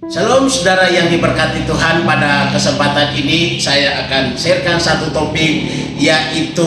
Shalom saudara yang diberkati Tuhan. Pada kesempatan ini saya akan sharekan satu topik, yaitu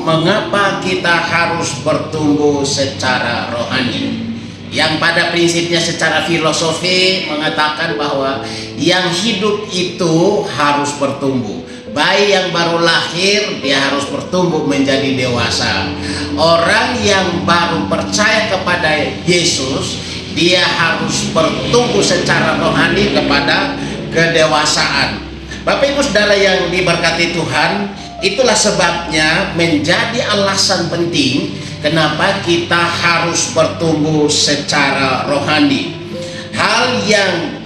mengapa kita harus bertumbuh secara rohani. Yang pada prinsipnya secara filosofi mengatakan bahwa yang hidup itu harus bertumbuh. Bayi yang baru lahir dia harus bertumbuh menjadi dewasa. Orang yang baru percaya kepada Yesus, dia harus bertumbuh secara rohani kepada kedewasaan. Bapak Ibu Saudara yang diberkati Tuhan, itulah sebabnya menjadi alasan penting kenapa kita harus bertumbuh secara rohani. Hal yang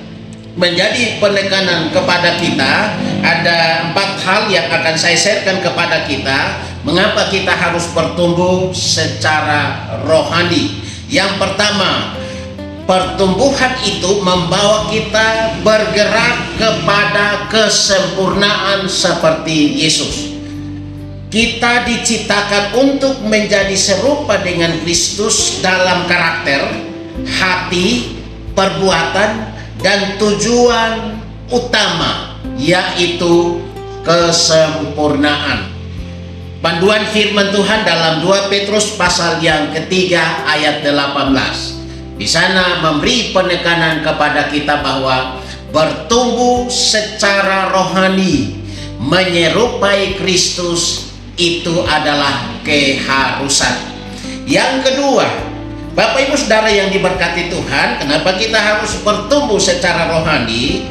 menjadi penekanan kepada kita, ada 4 hal yang akan saya sharekan kepada kita mengapa kita harus bertumbuh secara rohani. Yang pertama, pertumbuhan itu membawa kita bergerak kepada kesempurnaan seperti Yesus. Kita diciptakan untuk menjadi serupa dengan Kristus dalam karakter, hati, perbuatan, dan tujuan utama, yaitu kesempurnaan. Panduan firman Tuhan dalam 2 Petrus pasal yang ketiga ayat 18. Di sana memberi penekanan kepada kita bahwa bertumbuh secara rohani menyerupai Kristus itu adalah keharusan. Yang kedua, Bapak Ibu Saudara yang diberkati Tuhan, kenapa kita harus bertumbuh secara rohani?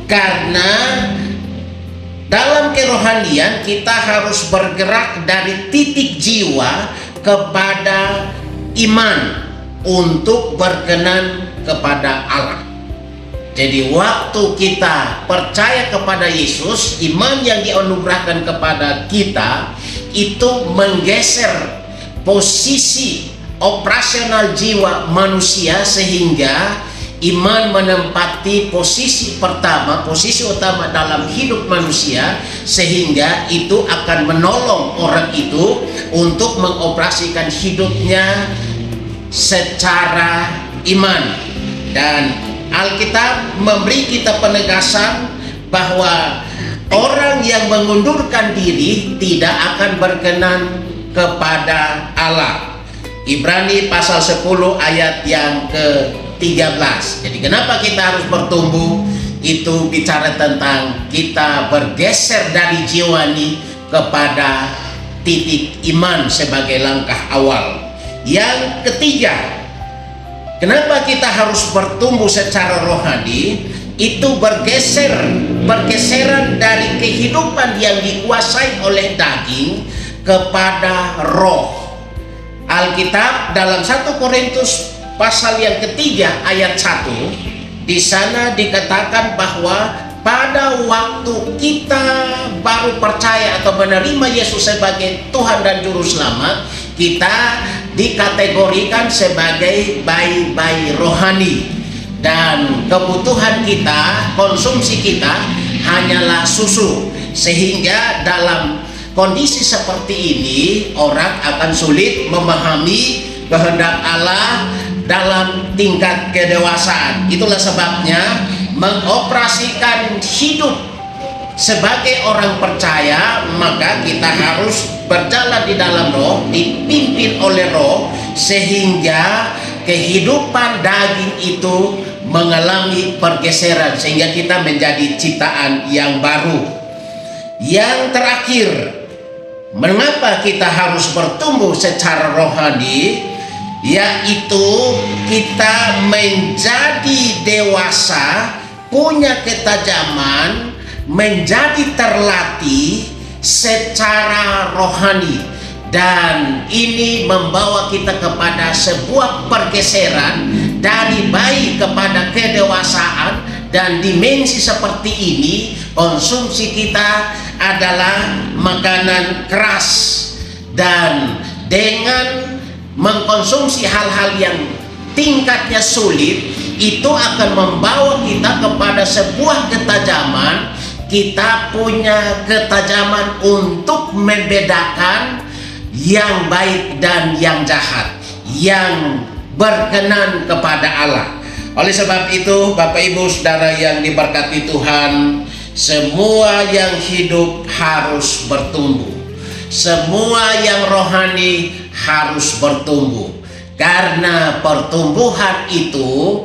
Karena dalam kerohanian kita harus bergerak dari titik jiwa kepada iman untuk berkenan kepada Allah. Jadi waktu kita percaya kepada Yesus, iman yang dianugerahkan kepada kita itu menggeser posisi operasional jiwa manusia, sehingga iman menempati posisi pertama, posisi utama dalam hidup manusia, sehingga itu akan menolong orang itu untuk mengoperasikan hidupnya secara iman. Dan Alkitab memberi kita penegasan bahwa orang yang mengundurkan diri tidak akan berkenan kepada Allah. Ibrani pasal 10 ayat yang ke-13. Jadi kenapa kita harus bertumbuh? Itu bicara tentang kita bergeser dari jiwani kepada titik iman sebagai langkah awal. Yang ketiga, kenapa kita harus bertumbuh secara rohani? Itu bergeseran dari kehidupan yang dikuasai oleh daging kepada roh. Alkitab dalam 1 Korintus pasal yang ketiga ayat 1, di sana dikatakan bahwa pada waktu kita baru percaya atau menerima Yesus sebagai Tuhan dan Juru Selamat, kita dikategorikan sebagai bayi-bayi rohani, dan kebutuhan kita, konsumsi kita hanyalah susu. Sehingga dalam kondisi seperti ini orang akan sulit memahami kehendak Allah dalam tingkat kedewasaan. Itulah sebabnya mengoperasikan hidup sebagai orang percaya, maka kita harus berjalan di dalam roh, dipimpin oleh roh, sehingga kehidupan daging itu mengalami pergeseran, sehingga kita menjadi ciptaan yang baru. Yang terakhir, mengapa kita harus bertumbuh secara rohani? Yaitu kita menjadi dewasa, punya ketajaman, menjadi terlatih secara rohani, dan ini membawa kita kepada sebuah pergeseran dari bayi kepada kedewasaan. Dan dimensi seperti ini, konsumsi kita adalah makanan keras, dan dengan mengkonsumsi hal-hal yang tingkatnya sulit, itu akan membawa kita kepada sebuah ketajaman. Kita punya ketajaman untuk membedakan yang baik dan yang jahat, yang berkenan kepada Allah. Oleh sebab itu, Bapak Ibu Saudara yang diberkati Tuhan, semua yang hidup harus bertumbuh. Semua yang rohani harus bertumbuh. Karena pertumbuhan itu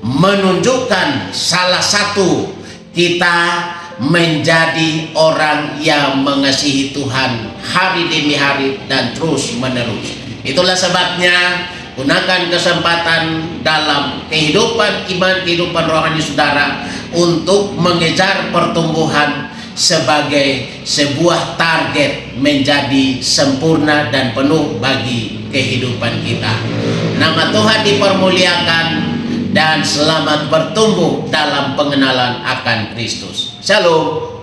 menunjukkan salah satu kita menjadi orang yang mengasihi Tuhan hari demi hari dan terus menerus. Itulah sebabnya gunakan kesempatan dalam kehidupan iman, kehidupan rohani saudara untuk mengejar pertumbuhan sebagai sebuah target menjadi sempurna dan penuh bagi kehidupan kita. Nama Tuhan dipermuliakan dan selamat bertumbuh dalam pengenalan akan Kristus. Shalom.